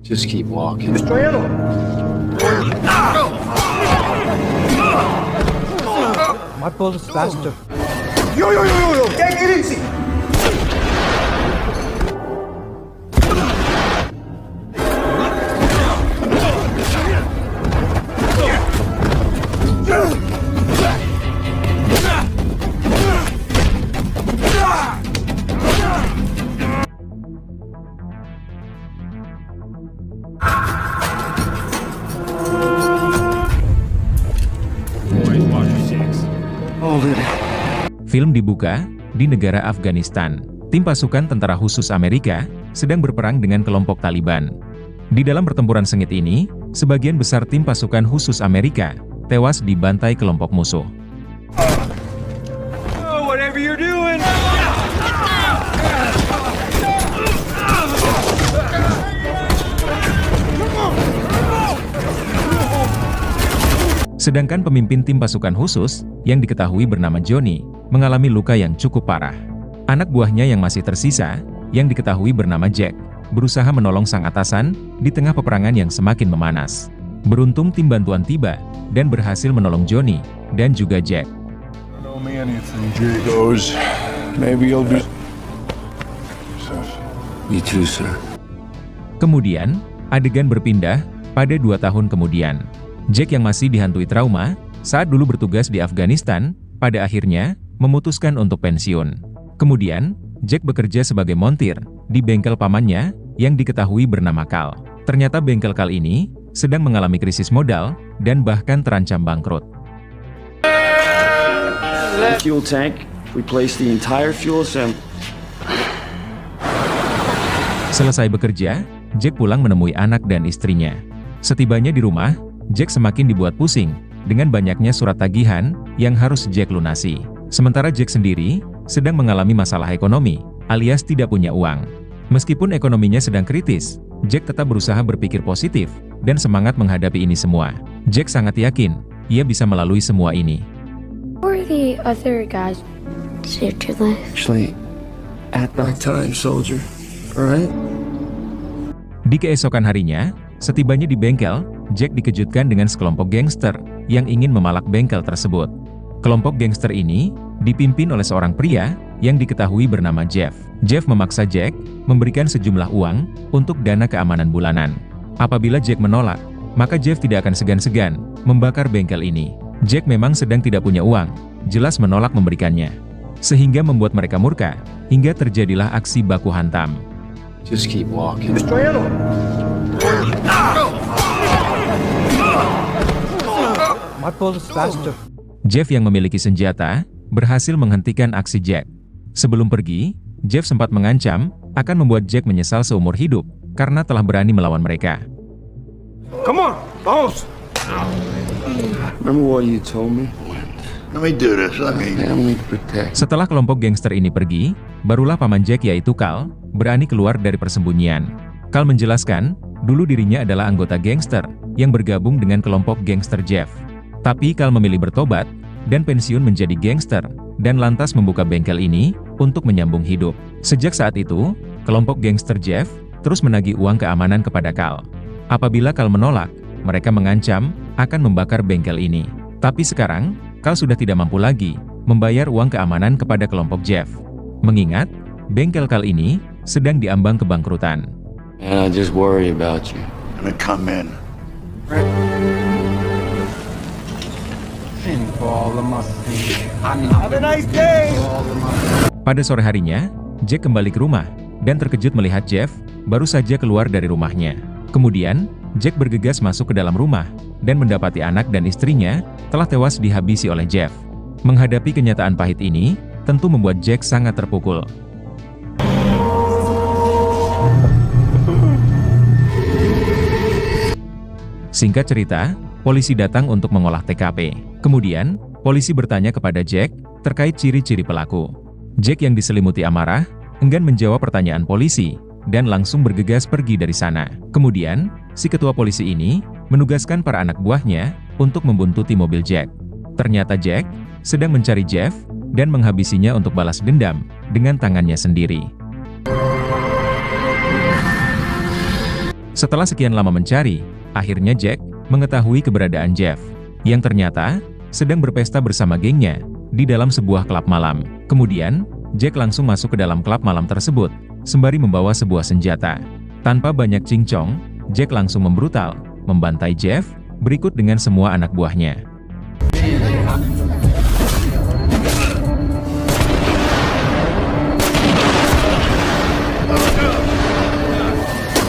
Just keep walking. My pulse is faster. Yo, take it easy. Film dibuka di negara Afghanistan. Tim pasukan tentara khusus Amerika sedang berperang dengan kelompok Taliban. Di dalam pertempuran sengit ini, sebagian besar tim pasukan khusus Amerika tewas dibantai kelompok musuh. Whatever you're doing. Sedangkan pemimpin tim pasukan khusus, yang diketahui bernama Johnny, mengalami luka yang cukup parah. Anak buahnya yang masih tersisa, yang diketahui bernama Jack, berusaha menolong sang atasan di tengah peperangan yang semakin memanas. Beruntung tim bantuan tiba, dan berhasil menolong Johnny, dan juga Jack. Kemudian, adegan berpindah pada 2 tahun kemudian. Jack yang masih dihantui trauma, saat dulu bertugas di Afghanistan, pada akhirnya, memutuskan untuk pensiun. Kemudian, Jack bekerja sebagai montir, di bengkel pamannya, yang diketahui bernama Carl. Ternyata bengkel Carl ini, sedang mengalami krisis modal, dan bahkan terancam bangkrut. Fuel tank. Replace the entire fuel assembly. Selesai bekerja, Jack pulang menemui anak dan istrinya. Setibanya di rumah, Jack semakin dibuat pusing, dengan banyaknya surat tagihan, yang harus Jack lunasi. Sementara Jack sendiri, sedang mengalami masalah ekonomi, alias tidak punya uang. Meskipun ekonominya sedang kritis, Jack tetap berusaha berpikir positif, dan semangat menghadapi ini semua. Jack sangat yakin, ia bisa melalui semua ini. Who are the other guys saved your life? Actually, at my time, soldier. Alright? Di keesokan harinya, setibanya di bengkel, Jack dikejutkan dengan sekelompok gangster yang ingin memalak bengkel tersebut. Kelompok gangster ini dipimpin oleh seorang pria yang diketahui bernama Jeff. Jeff memaksa Jack memberikan sejumlah uang untuk dana keamanan bulanan. Apabila Jack menolak, maka Jeff tidak akan segan-segan membakar bengkel ini. Jack memang sedang tidak punya uang, jelas menolak memberikannya. Sehingga membuat mereka murka, hingga terjadilah aksi baku hantam. Just keep walking. My pulse is faster. Jeff yang memiliki senjata, berhasil menghentikan aksi Jack. Sebelum pergi, Jeff sempat mengancam, akan membuat Jack menyesal seumur hidup, karena telah berani melawan mereka. Come on, vamos. Remember what you told me? Let me do this. Family protect. Setelah kelompok gangster ini pergi, barulah paman Jack yaitu Carl, berani keluar dari persembunyian. Carl menjelaskan, dulu dirinya adalah anggota gangster, yang bergabung dengan kelompok gangster Jeff. Tapi Carl memilih bertobat, dan pensiun menjadi gangster, dan lantas membuka bengkel ini, untuk menyambung hidup. Sejak saat itu, kelompok gangster Jeff, terus menagih uang keamanan kepada Carl. Apabila Carl menolak, mereka mengancam, akan membakar bengkel ini. Tapi sekarang, Carl sudah tidak mampu lagi, membayar uang keamanan kepada kelompok Jeff. Mengingat, bengkel Carl ini, sedang diambang kebangkrutan. And I just worry about you. Gonna come in. Have a nice day. Pada sore harinya, Jack kembali ke rumah, dan terkejut melihat Jeff, baru saja keluar dari rumahnya. Kemudian, Jack bergegas masuk ke dalam rumah, dan mendapati anak dan istrinya, telah tewas dihabisi oleh Jeff. Menghadapi kenyataan pahit ini, tentu membuat Jack sangat terpukul. Singkat cerita, polisi datang untuk mengolah TKP. Kemudian, polisi bertanya kepada Jack, terkait ciri-ciri pelaku. Jack yang diselimuti amarah, enggan menjawab pertanyaan polisi, dan langsung bergegas pergi dari sana. Kemudian, si ketua polisi ini, menugaskan para anak buahnya, untuk membuntuti mobil Jack. Ternyata Jack, sedang mencari Jeff, dan menghabisinya untuk balas dendam, dengan tangannya sendiri. Setelah sekian lama mencari, akhirnya Jack mengetahui keberadaan Jeff, yang ternyata sedang berpesta bersama gengnya di dalam sebuah klub malam. Kemudian, Jack langsung masuk ke dalam klub malam tersebut, sembari membawa sebuah senjata. Tanpa banyak cincong, Jack langsung membrutal, membantai Jeff, berikut dengan semua anak buahnya.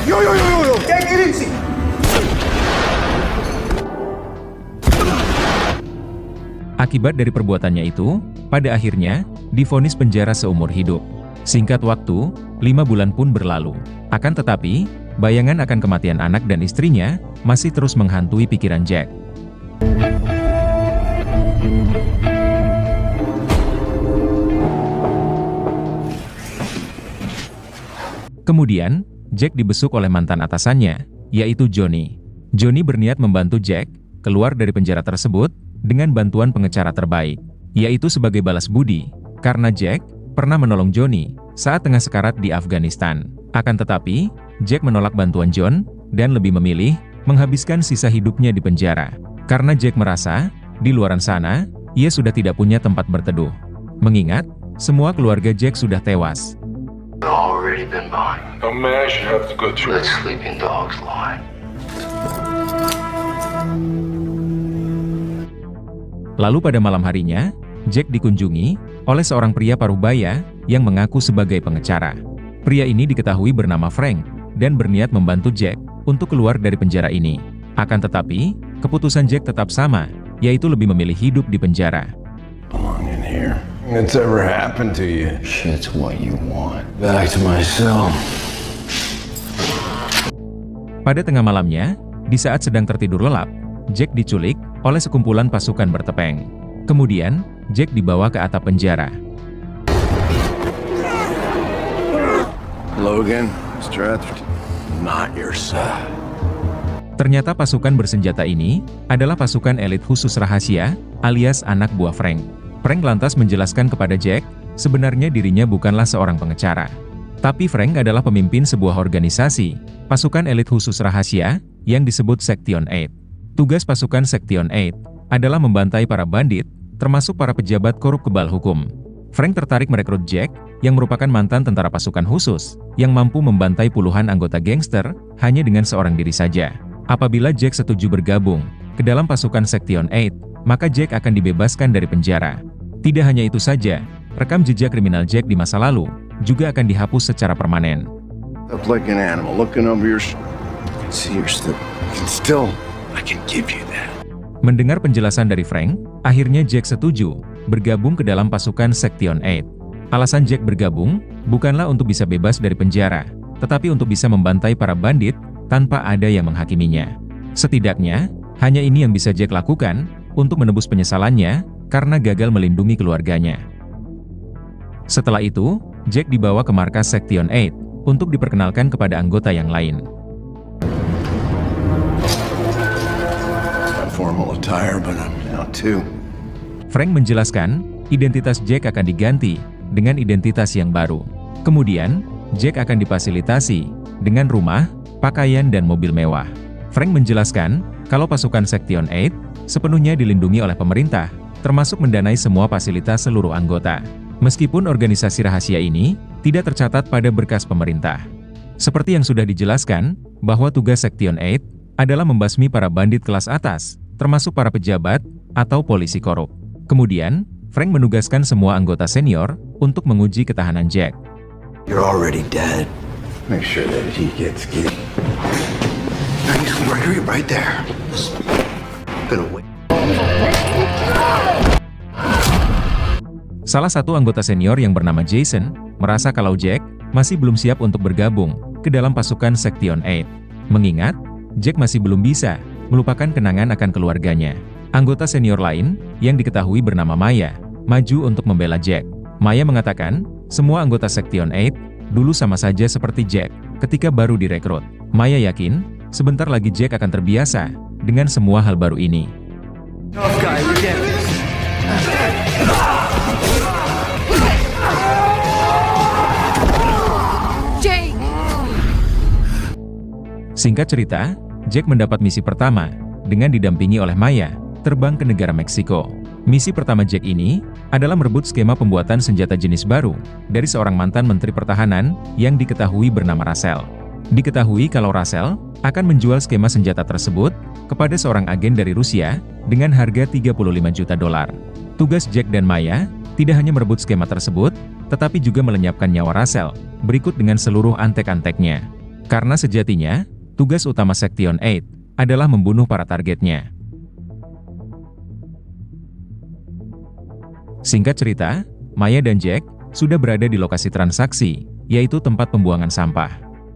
Yo, yo, yo, yo, yo. Take it easy. Akibat dari perbuatannya itu, pada akhirnya, divonis penjara seumur hidup. Singkat waktu, 5 bulan pun berlalu. Akan tetapi, bayangan akan kematian anak dan istrinya masih terus menghantui pikiran Jack. Kemudian, Jack dibesuk oleh mantan atasannya, yaitu Johnny. Johnny berniat membantu Jack keluar dari penjara tersebut dengan bantuan pengacara terbaik, yaitu sebagai balas budi, karena Jack pernah menolong Johnny saat tengah sekarat di Afghanistan. Akan tetapi, Jack menolak bantuan John dan lebih memilih menghabiskan sisa hidupnya di penjara. Karena Jack merasa, di luaran sana, ia sudah tidak punya tempat berteduh. Mengingat, semua keluarga Jack sudah tewas. Already been bought. A man should have the good Let choice. sleeping dogs lie. Lalu pada malam harinya, Jack dikunjungi oleh seorang pria paruh baya yang mengaku sebagai pengacara. Pria ini diketahui bernama Frank dan berniat membantu Jack untuk keluar dari penjara ini. Akan tetapi, keputusan Jack tetap sama, yaitu lebih memilih hidup di penjara. Belong in here. It's ever happened to you? Shit's what you want. Back to my cell. Pada tengah malamnya, di saat sedang tertidur lelap, Jack diculik oleh sekumpulan pasukan bertepeng. Kemudian, Jack dibawa ke atap penjara. Logan, Stratford, not your son. Ternyata pasukan bersenjata ini adalah pasukan elit khusus rahasia, alias anak buah Frank. Frank lantas menjelaskan kepada Jack, sebenarnya dirinya bukanlah seorang pengacara. Tapi Frank adalah pemimpin sebuah organisasi, pasukan elit khusus rahasia, yang disebut Section 8. Tugas pasukan Section 8 adalah membantai para bandit, termasuk para pejabat korup kebal hukum. Frank tertarik merekrut Jack, yang merupakan mantan tentara pasukan khusus, yang mampu membantai puluhan anggota gangster, hanya dengan seorang diri saja. Apabila Jack setuju bergabung ke dalam pasukan Section 8, maka Jack akan dibebaskan dari penjara. Tidak hanya itu saja, rekam jejak kriminal Jack di masa lalu juga akan dihapus secara permanen. Up like an animal, looking over your see your step. Still, I can give you that. Mendengar penjelasan dari Frank, akhirnya Jack setuju bergabung ke dalam pasukan Section 8. Alasan Jack bergabung bukanlah untuk bisa bebas dari penjara, tetapi untuk bisa membantai para bandit tanpa ada yang menghakiminya. Setidaknya, hanya ini yang bisa Jack lakukan untuk menebus penyesalannya karena gagal melindungi keluarganya. Setelah itu, Jack dibawa ke markas Section 8 untuk diperkenalkan kepada anggota yang lain. Formal attire, but I'm now too. Frank menjelaskan, identitas Jack akan diganti dengan identitas yang baru. Kemudian, Jack akan difasilitasi dengan rumah, pakaian dan mobil mewah. Frank menjelaskan, kalau pasukan Section 8 sepenuhnya dilindungi oleh pemerintah, termasuk mendanai semua fasilitas seluruh anggota. Meskipun organisasi rahasia ini tidak tercatat pada berkas pemerintah. Seperti yang sudah dijelaskan, bahwa tugas Section 8 adalah membasmi para bandit kelas atas, termasuk para pejabat atau polisi korup. Kemudian, Frank menugaskan semua anggota senior untuk menguji ketahanan Jack. You're already dead. Make sure that he gets killed. Nice, right there. Gonna wait. Salah satu anggota senior yang bernama Jason, merasa kalau Jack masih belum siap untuk bergabung ke dalam pasukan Section 8. Mengingat, Jack masih belum bisa melupakan kenangan akan keluarganya. Anggota senior lain, yang diketahui bernama Maya, maju untuk membela Jack. Maya mengatakan, semua anggota Section 8 dulu sama saja seperti Jack ketika baru direkrut. Maya yakin, sebentar lagi Jack akan terbiasa dengan semua hal baru ini. Tough guy, we get this. Singkat cerita, Jack mendapat misi pertama, dengan didampingi oleh Maya, terbang ke negara Meksiko. Misi pertama Jack ini, adalah merebut skema pembuatan senjata jenis baru, dari seorang mantan Menteri Pertahanan, yang diketahui bernama Russell. Diketahui kalau Russell, akan menjual skema senjata tersebut, kepada seorang agen dari Rusia, dengan harga $35 juta. Tugas Jack dan Maya, tidak hanya merebut skema tersebut, tetapi juga melenyapkan nyawa Russell, berikut dengan seluruh antek-anteknya. Karena sejatinya, tugas utama Section 8, adalah membunuh para targetnya. Singkat cerita, Maya dan Jack, sudah berada di lokasi transaksi, yaitu tempat pembuangan sampah.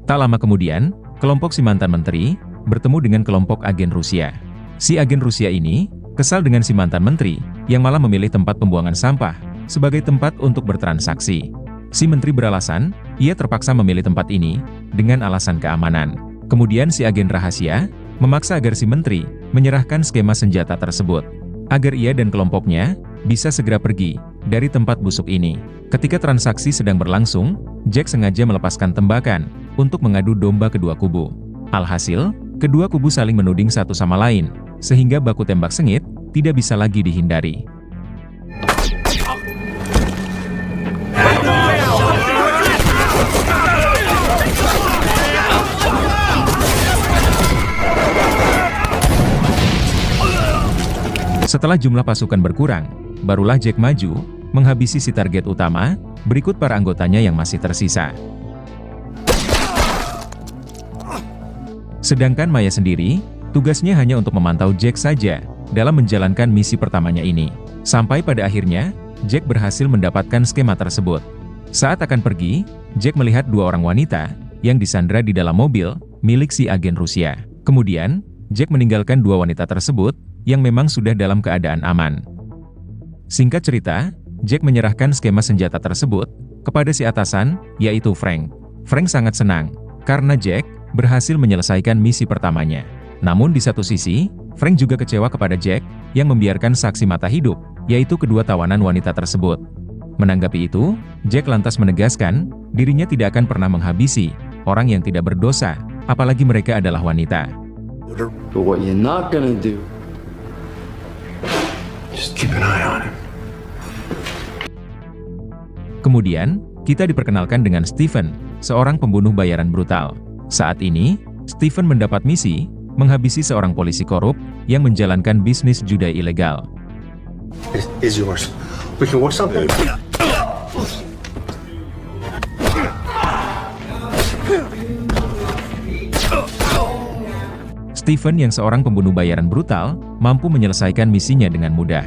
Tak lama kemudian, kelompok si mantan menteri, bertemu dengan kelompok agen Rusia. Si agen Rusia ini, kesal dengan si mantan menteri, yang malah memilih tempat pembuangan sampah, sebagai tempat untuk bertransaksi. Si menteri beralasan, ia terpaksa memilih tempat ini, dengan alasan keamanan. Kemudian si agen rahasia, memaksa agar si menteri, menyerahkan skema senjata tersebut. Agar ia dan kelompoknya, bisa segera pergi, dari tempat busuk ini. Ketika transaksi sedang berlangsung, Jack sengaja melepaskan tembakan, untuk mengadu domba kedua kubu. Alhasil, kedua kubu saling menuding satu sama lain, sehingga baku tembak sengit, tidak bisa lagi dihindari. Setelah jumlah pasukan berkurang, barulah Jack maju, menghabisi si target utama, berikut para anggotanya yang masih tersisa. Sedangkan Maya sendiri, tugasnya hanya untuk memantau Jack saja, dalam menjalankan misi pertamanya ini. Sampai pada akhirnya, Jack berhasil mendapatkan skema tersebut. Saat akan pergi, Jack melihat dua orang wanita, yang disandra di dalam mobil, milik si agen Rusia. Kemudian, Jack meninggalkan dua wanita tersebut, yang memang sudah dalam keadaan aman. Singkat cerita, Jack menyerahkan skema senjata tersebut, kepada si atasan, yaitu Frank. Frank sangat senang, karena Jack, berhasil menyelesaikan misi pertamanya. Namun di satu sisi, Frank juga kecewa kepada Jack, yang membiarkan saksi mata hidup, yaitu kedua tawanan wanita tersebut. Menanggapi itu, Jack lantas menegaskan, dirinya tidak akan pernah menghabisi orang yang tidak berdosa, apalagi mereka adalah wanita. But what you're not gonna do, Just keep an eye on him. Kemudian, kita diperkenalkan dengan Stephen, seorang pembunuh bayaran brutal. Saat ini, Stephen mendapat misi, menghabisi seorang polisi korup, yang menjalankan bisnis judi ilegal. It's yours. We can work something. Stephen yang seorang pembunuh bayaran brutal, mampu menyelesaikan misinya dengan mudah.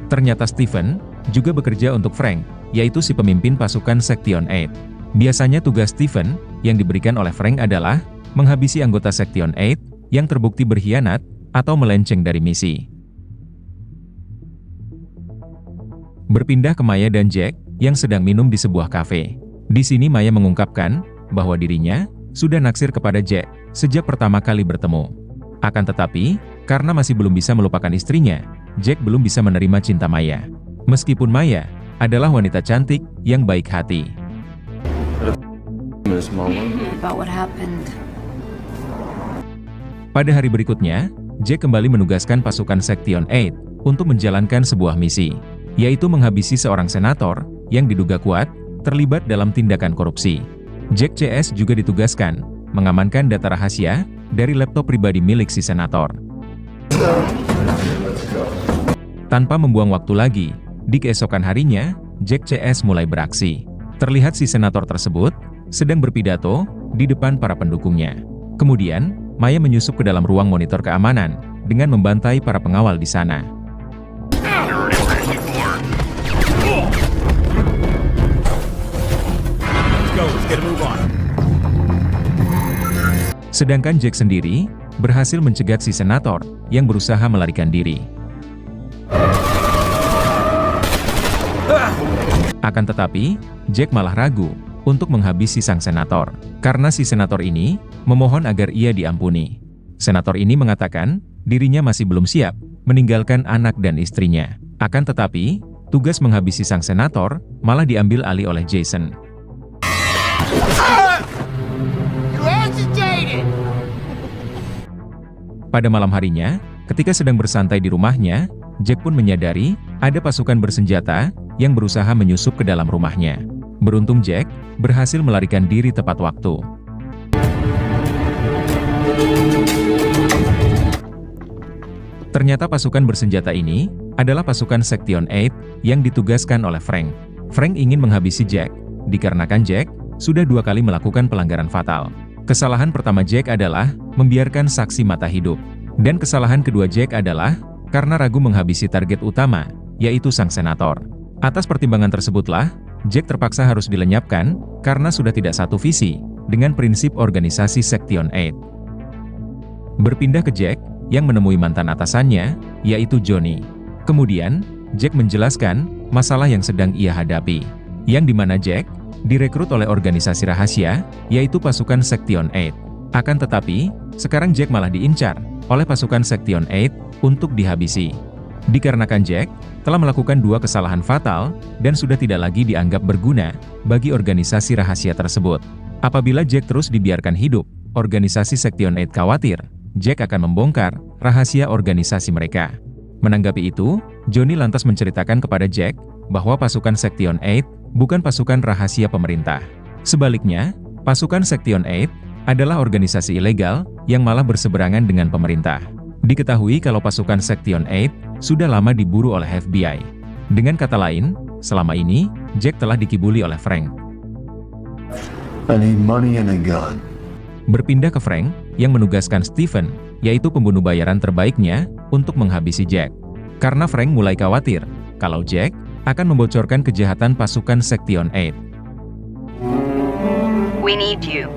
Ternyata Stephen, juga bekerja untuk Frank, yaitu si pemimpin pasukan Section 8. Biasanya tugas Stephen, yang diberikan oleh Frank adalah, menghabisi anggota Section 8, yang terbukti berkhianat, atau melenceng dari misi. Berpindah ke Maya dan Jack, yang sedang minum di sebuah kafe. Di sini Maya mengungkapkan, bahwa dirinya, sudah naksir kepada Jack, sejak pertama kali bertemu. Akan tetapi, karena masih belum bisa melupakan istrinya, Jack belum bisa menerima cinta Maya. Meskipun Maya, adalah wanita cantik, yang baik hati. About what happened. Pada hari berikutnya, Jack kembali menugaskan pasukan Section 8 untuk menjalankan sebuah misi, yaitu menghabisi seorang senator yang diduga kuat terlibat dalam tindakan korupsi. Jack CS juga ditugaskan mengamankan data rahasia dari laptop pribadi milik si senator. Tanpa membuang waktu lagi, di keesokan harinya, Jack CS mulai beraksi. Terlihat si senator tersebut sedang berpidato di depan para pendukungnya. Kemudian, Maya menyusup ke dalam ruang monitor keamanan dengan membantai para pengawal di sana. Sedangkan Jack sendiri berhasil mencegat si senator yang berusaha melarikan diri. Akan tetapi, Jack malah ragu untuk menghabisi sang senator, karena si senator ini memohon agar ia diampuni. Senator ini mengatakan, dirinya masih belum siap meninggalkan anak dan istrinya. Akan tetapi, tugas menghabisi sang senator malah diambil alih oleh Jason. Pada malam harinya, ketika sedang bersantai di rumahnya, Jack pun menyadari ada pasukan bersenjata yang berusaha menyusup ke dalam rumahnya. Beruntung Jack berhasil melarikan diri tepat waktu. Ternyata pasukan bersenjata ini adalah pasukan Section 8 yang ditugaskan oleh Frank. Frank ingin menghabisi Jack, dikarenakan Jack sudah 2 kali melakukan pelanggaran fatal. Kesalahan pertama Jack adalah membiarkan saksi mata hidup. Dan kesalahan kedua Jack adalah karena ragu menghabisi target utama, yaitu sang senator. Atas pertimbangan tersebutlah, Jack terpaksa harus dilenyapkan karena sudah tidak satu visi dengan prinsip organisasi Section 8. Berpindah ke Jack yang menemui mantan atasannya, yaitu Johnny. Kemudian, Jack menjelaskan masalah yang sedang ia hadapi, yang dimana Jack direkrut oleh organisasi rahasia, yaitu pasukan Section 8. Akan tetapi, sekarang Jack malah diincar oleh pasukan Section 8 untuk dihabisi. Dikarenakan Jack telah melakukan 2 kesalahan fatal dan sudah tidak lagi dianggap berguna bagi organisasi rahasia tersebut. Apabila Jack terus dibiarkan hidup, organisasi Section 8 khawatir Jack akan membongkar rahasia organisasi mereka. Menanggapi itu, Johnny lantas menceritakan kepada Jack bahwa pasukan Section 8 bukan pasukan rahasia pemerintah. Sebaliknya, pasukan Section 8 adalah organisasi ilegal yang malah berseberangan dengan pemerintah. Diketahui kalau pasukan Section 8 sudah lama diburu oleh FBI. Dengan kata lain, selama ini, Jack telah dikibuli oleh Frank. I need money and a gun. Berpindah ke Frank, yang menugaskan Stephen, yaitu pembunuh bayaran terbaiknya, untuk menghabisi Jack. Karena Frank mulai khawatir kalau Jack akan membocorkan kejahatan pasukan Section 8. We need you.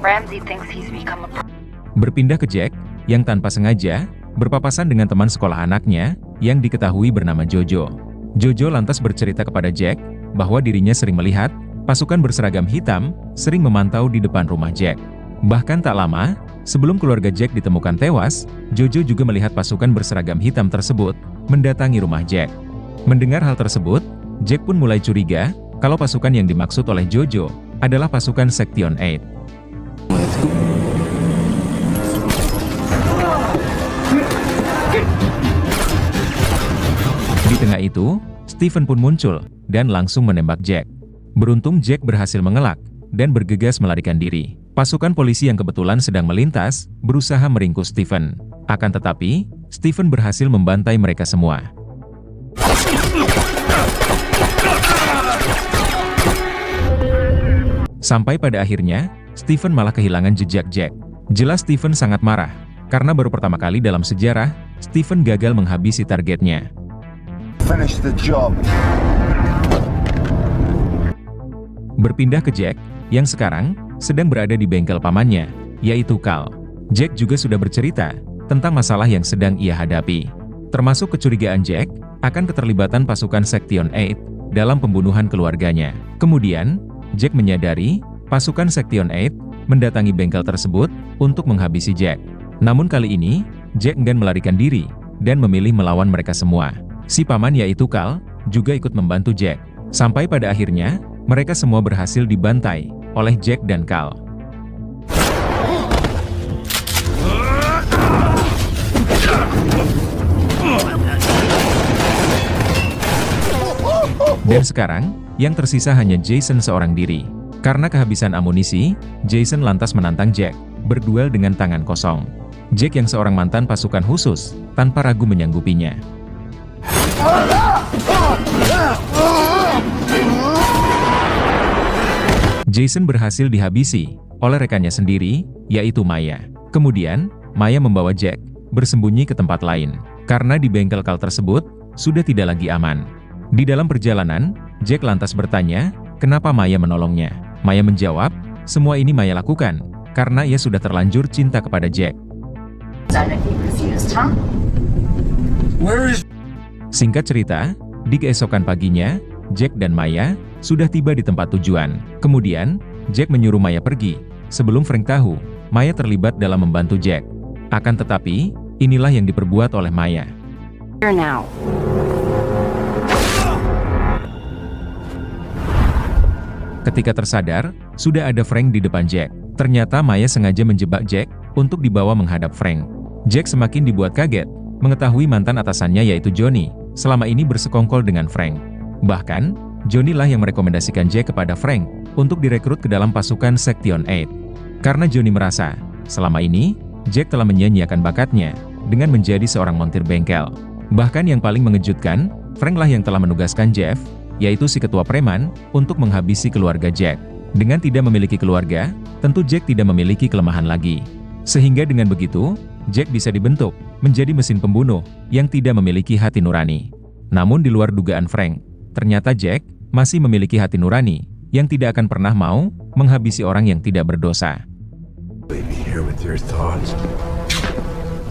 Ramsey thinks he's become a... Berpindah ke Jack, yang tanpa sengaja berpapasan dengan teman sekolah anaknya, yang diketahui bernama Jojo. Jojo lantas bercerita kepada Jack bahwa dirinya sering melihat pasukan berseragam hitam sering memantau di depan rumah Jack. Bahkan tak lama sebelum keluarga Jack ditemukan tewas, Jojo juga melihat pasukan berseragam hitam tersebut mendatangi rumah Jack. Mendengar hal tersebut, Jack pun mulai curiga kalau pasukan yang dimaksud oleh Jojo adalah pasukan Section 8. Di tengah itu, Stephen pun muncul dan langsung menembak Jack. Beruntung Jack berhasil mengelak dan bergegas melarikan diri. Pasukan polisi yang kebetulan sedang melintas berusaha meringkus Stephen. Akan tetapi, Stephen berhasil membantai mereka semua. Sampai pada akhirnya, Stephen malah kehilangan jejak Jack. Jelas Stephen sangat marah, karena baru pertama kali dalam sejarah, Stephen gagal menghabisi targetnya. Finish the job. Berpindah ke Jack, yang sekarang sedang berada di bengkel pamannya, yaitu Carl. Jack juga sudah bercerita tentang masalah yang sedang ia hadapi, termasuk kecurigaan Jack akan keterlibatan pasukan Section 8 dalam pembunuhan keluarganya. Kemudian, Jack menyadari pasukan Section 8 mendatangi bengkel tersebut untuk menghabisi Jack. Namun kali ini, Jack enggan melarikan diri dan memilih melawan mereka semua. Si paman yaitu Carl juga ikut membantu Jack. Sampai pada akhirnya, mereka semua berhasil dibantai oleh Jack dan Carl. Dan sekarang, yang tersisa hanya Jason seorang diri. Karena kehabisan amunisi, Jason lantas menantang Jack berduel dengan tangan kosong. Jack yang seorang mantan pasukan khusus, tanpa ragu menyanggupinya. Jason berhasil dihabisi oleh rekannya sendiri, yaitu Maya. Kemudian, Maya membawa Jack bersembunyi ke tempat lain, karena di bengkel Carl tersebut sudah tidak lagi aman. Di dalam perjalanan, Jack lantas bertanya, kenapa Maya menolongnya. Maya menjawab, semua ini Maya lakukan karena ia sudah terlanjur cinta kepada Jack. Singkat cerita, di keesokan paginya, Jack dan Maya sudah tiba di tempat tujuan. Kemudian, Jack menyuruh Maya pergi. Sebelum Frank tahu, Maya terlibat dalam membantu Jack. Akan tetapi, inilah yang diperbuat oleh Maya. Here now. Ketika tersadar, sudah ada Frank di depan Jack. Ternyata Maya sengaja menjebak Jack untuk dibawa menghadap Frank. Jack semakin dibuat kaget, mengetahui mantan atasannya yaitu Johnny, selama ini bersekongkol dengan Frank. Bahkan, Johnny lah yang merekomendasikan Jack kepada Frank untuk direkrut ke dalam pasukan Section 8. Karena Johnny merasa, selama ini, Jack telah menyia-nyiakan bakatnya dengan menjadi seorang montir bengkel. Bahkan yang paling mengejutkan, Frank lah yang telah menugaskan Jeff, yaitu si ketua preman, untuk menghabisi keluarga Jack. Dengan tidak memiliki keluarga, tentu Jack tidak memiliki kelemahan lagi. Sehingga dengan begitu, Jack bisa dibentuk menjadi mesin pembunuh yang tidak memiliki hati nurani. Namun di luar dugaan Frank, ternyata Jack masih memiliki hati nurani yang tidak akan pernah mau menghabisi orang yang tidak berdosa.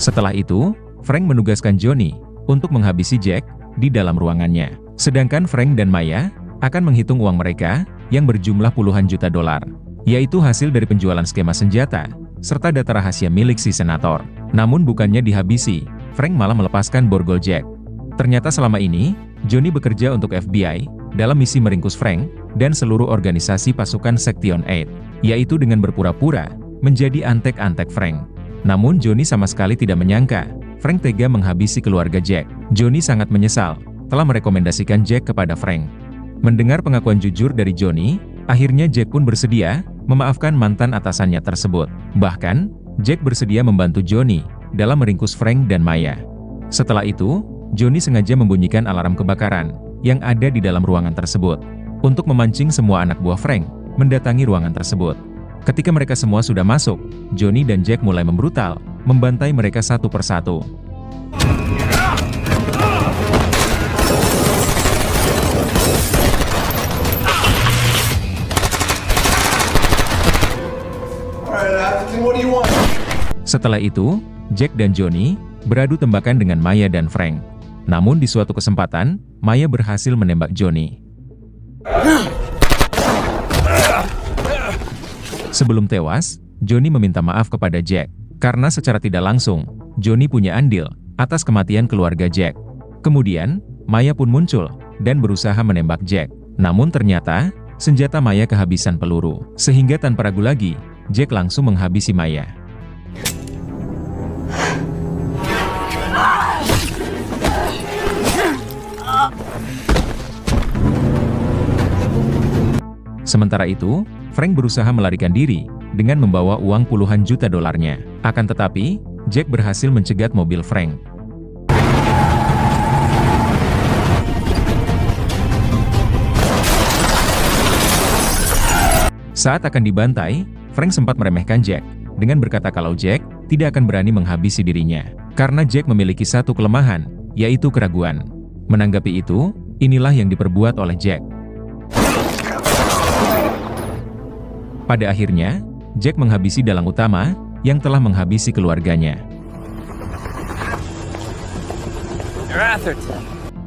Setelah itu, Frank menugaskan Johnny untuk menghabisi Jack di dalam ruangannya. Sedangkan Frank dan Maya akan menghitung uang mereka yang berjumlah puluhan juta dolar, yaitu hasil dari penjualan skema senjata, serta data rahasia milik si senator. Namun bukannya dihabisi, Frank malah melepaskan borgol Jack. Ternyata selama ini, Johnny bekerja untuk FBI dalam misi meringkus Frank dan seluruh organisasi pasukan Section 8, yaitu dengan berpura-pura menjadi antek-antek Frank. Namun Johnny sama sekali tidak menyangka Frank tega menghabisi keluarga Jack. Johnny sangat menyesal telah merekomendasikan Jack kepada Frank. Mendengar pengakuan jujur dari Johnny, akhirnya Jack pun bersedia memaafkan mantan atasannya tersebut. Bahkan, Jack bersedia membantu Johnny dalam meringkus Frank dan Maya. Setelah itu, Johnny sengaja membunyikan alarm kebakaran yang ada di dalam ruangan tersebut untuk memancing semua anak buah Frank mendatangi ruangan tersebut. Ketika mereka semua sudah masuk, Johnny dan Jack mulai membrutal, membantai mereka satu persatu. Setelah itu, Jack dan Johnny beradu tembakan dengan Maya dan Frank. Namun di suatu kesempatan, Maya berhasil menembak Johnny. Sebelum tewas, Johnny meminta maaf kepada Jack, karena secara tidak langsung, Johnny punya andil atas kematian keluarga Jack. Kemudian, Maya pun muncul dan berusaha menembak Jack. Namun ternyata, senjata Maya kehabisan peluru, sehingga tanpa ragu lagi, Jack langsung menghabisi Maya. Sementara itu, Frank berusaha melarikan diri dengan membawa uang puluhan juta dolarnya. Akan tetapi, Jack berhasil mencegat mobil Frank. Saat akan dibantai, Frank sempat meremehkan Jack dengan berkata kalau Jack tidak akan berani menghabisi dirinya karena Jack memiliki satu kelemahan, yaitu keraguan. Menanggapi itu, inilah yang diperbuat oleh Jack. Pada akhirnya, Jack menghabisi dalang utama yang telah menghabisi keluarganya.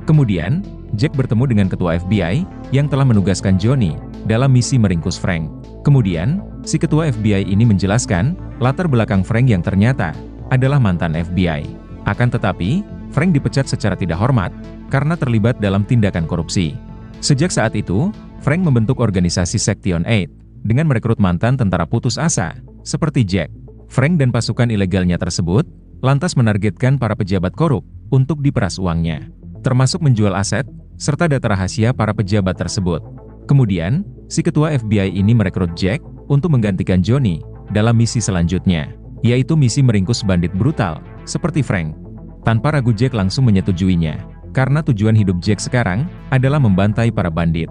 Kemudian, Jack bertemu dengan ketua FBI yang telah menugaskan Johnny dalam misi meringkus Frank. Kemudian, si ketua FBI ini menjelaskan latar belakang Frank yang ternyata adalah mantan FBI. Akan tetapi, Frank dipecat secara tidak hormat karena terlibat dalam tindakan korupsi. Sejak saat itu, Frank membentuk organisasi Section 8 dengan merekrut mantan tentara putus asa seperti Jack. Frank dan pasukan ilegalnya tersebut lantas menargetkan para pejabat korup untuk diperas uangnya, termasuk menjual aset serta data rahasia para pejabat tersebut. Kemudian, si ketua FBI ini merekrut Jack untuk menggantikan Johnny dalam misi selanjutnya, yaitu misi meringkus bandit brutal seperti Frank. Tanpa ragu Jack langsung menyetujuinya, karena tujuan hidup Jack sekarang adalah membantai para bandit.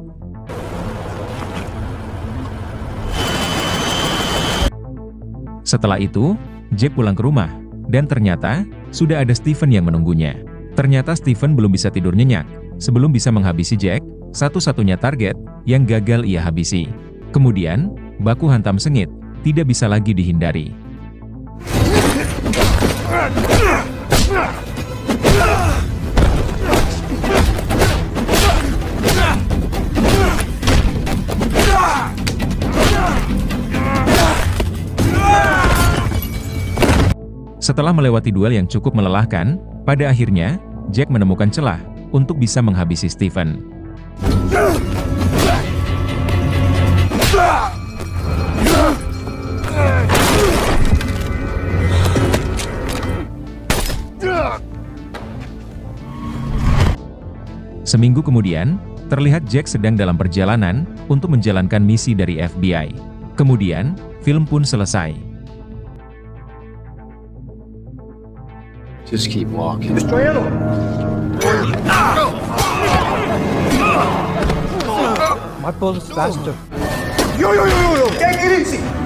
Setelah itu, Jack pulang ke rumah, dan ternyata, sudah ada Steven yang menunggunya. Ternyata Steven belum bisa tidur nyenyak, sebelum bisa menghabisi Jack, satu-satunya target yang gagal ia habisi. Kemudian, baku hantam sengit, tidak bisa lagi dihindari. Setelah melewati duel yang cukup melelahkan, pada akhirnya, Jack menemukan celah untuk bisa menghabisi Stephen. Seminggu kemudian, terlihat Jack sedang dalam perjalanan untuk menjalankan misi dari FBI. Kemudian, film pun selesai. Just keep walking. Destroy ammo. My pulse is faster. Yo, take it easy.